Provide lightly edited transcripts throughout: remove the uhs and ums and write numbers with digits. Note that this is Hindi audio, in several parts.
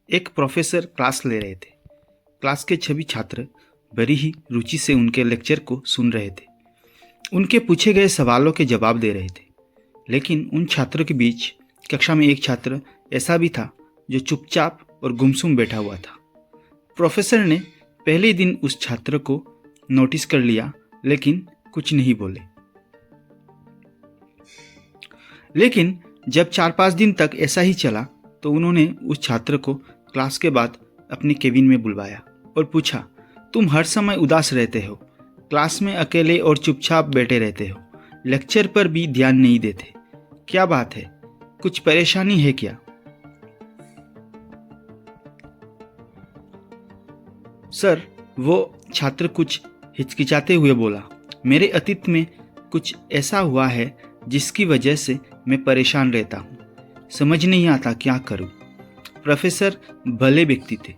एक प्रोफेसर क्लास ले रहे थे। क्लास के सभी छात्र बड़ी ही रुचि से उनके लेक्चर को सुन रहे थे। उनके पूछे गए सवालों के जवाब दे रहे थे। लेकिन उन छात्रों के बीच कक्षा में एक छात्र ऐसा भी था जो चुपचाप और गुमसुम बैठा हुआ था। प्रोफेसर ने पहले दिन उस छात्र को नोटिस कर लिया, लेकिन कुछ नहीं बोले। लेकिन जब 4-5 दिन तक ऐसा ही चला तो उन्होंने उस छात्र को क्लास के बाद अपने केबिन में बुलवाया और पूछा, तुम हर समय उदास रहते हो, क्लास में अकेले और चुपचाप बैठे रहते हो, लेक्चर पर भी ध्यान नहीं देते, क्या बात है, कुछ परेशानी है क्या? सर, वो छात्र कुछ हिचकिचाते हुए बोला, मेरे अतीत में कुछ ऐसा हुआ है जिसकी वजह से मैं परेशान रहता हूँ, समझ नहीं आता क्या करूँ। प्रोफेसर भले व्यक्ति थे।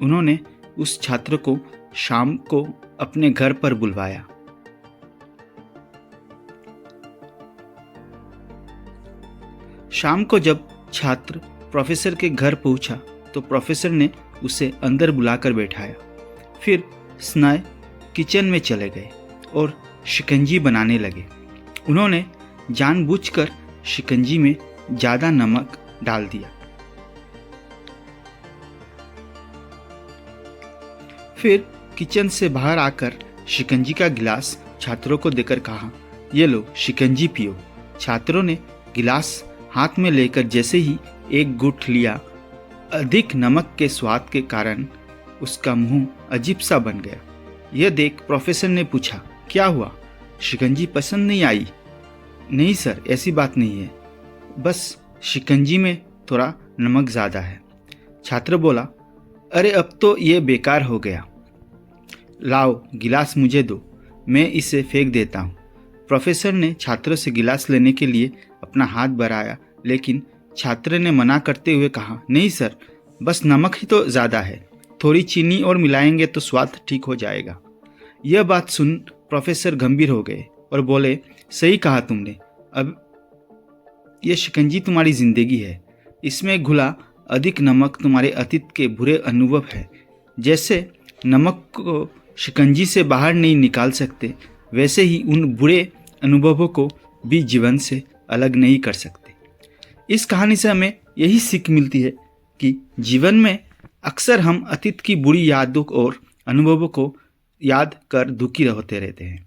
उन्होंने उस छात्र को शाम को अपने घर पर बुलवाया। शाम को जब छात्र प्रोफेसर के घर पहुंचा तो प्रोफेसर ने उसे अंदर बुलाकर बैठाया। फिर स्नेह किचन में चले गए और शिकंजी बनाने लगे। उन्होंने जानबूझकर शिकंजी में ज़्यादा नमक डाल दिया। फिर किचन से बाहर आकर शिकंजी का गिलास छात्रों को देकर कहा, ये लो शिकंजी पियो। छात्रों ने गिलास हाथ में लेकर जैसे ही एक घूंट लिया, अधिक नमक के स्वाद के कारण उसका मुंह अजीब सा बन गया। यह देख प्रोफेसर ने पूछा, क्या हुआ, शिकंजी पसंद नहीं आई? नहीं सर, ऐसी बात नहीं है, बस शिकंजी में थोड़ा नमक ज़्यादा है। छात्र बोला, अरे अब तो ये बेकार हो गया, लाओ गिलास मुझे दो, मैं इसे फेंक देता हूँ। प्रोफेसर ने छात्र से गिलास लेने के लिए अपना हाथ बढ़ाया, लेकिन छात्र ने मना करते हुए कहा, नहीं सर, बस नमक ही तो ज़्यादा है, थोड़ी चीनी और मिलाएंगे तो स्वाद ठीक हो जाएगा। यह बात सुन प्रोफेसर गंभीर हो गए और बोले, सही कहा तुमने, अब यह शिकंजी तुम्हारी जिंदगी है, इसमें घुला अधिक नमक तुम्हारे अतीत के बुरे अनुभव है। जैसे नमक को शिकंजी से बाहर नहीं निकाल सकते, वैसे ही उन बुरे अनुभवों को भी जीवन से अलग नहीं कर सकते। इस कहानी से हमें यही सीख मिलती है कि जीवन में अक्सर हम अतीत की बुरी यादों और अनुभवों को याद कर दुखी होते रहते हैं।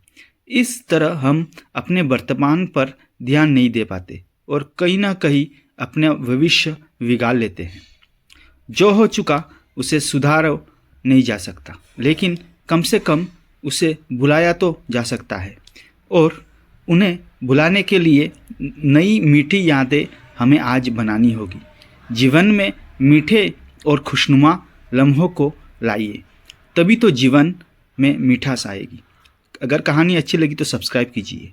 इस तरह हम अपने वर्तमान पर ध्यान नहीं दे पाते और कहीं ना कहीं अपना भविष्य बिगाड़ लेते हैं। जो हो चुका उसे सुधारा नहीं जा सकता, लेकिन कम से कम उसे भुलाया तो जा सकता है, और उन्हें भुलाने के लिए नई मीठी यादें हमें आज बनानी होगी। जीवन में मीठे और खुशनुमा लम्हों को लाइए, तभी तो जीवन में मिठास आएगी। अगर कहानी अच्छी लगी तो सब्सक्राइब कीजिए।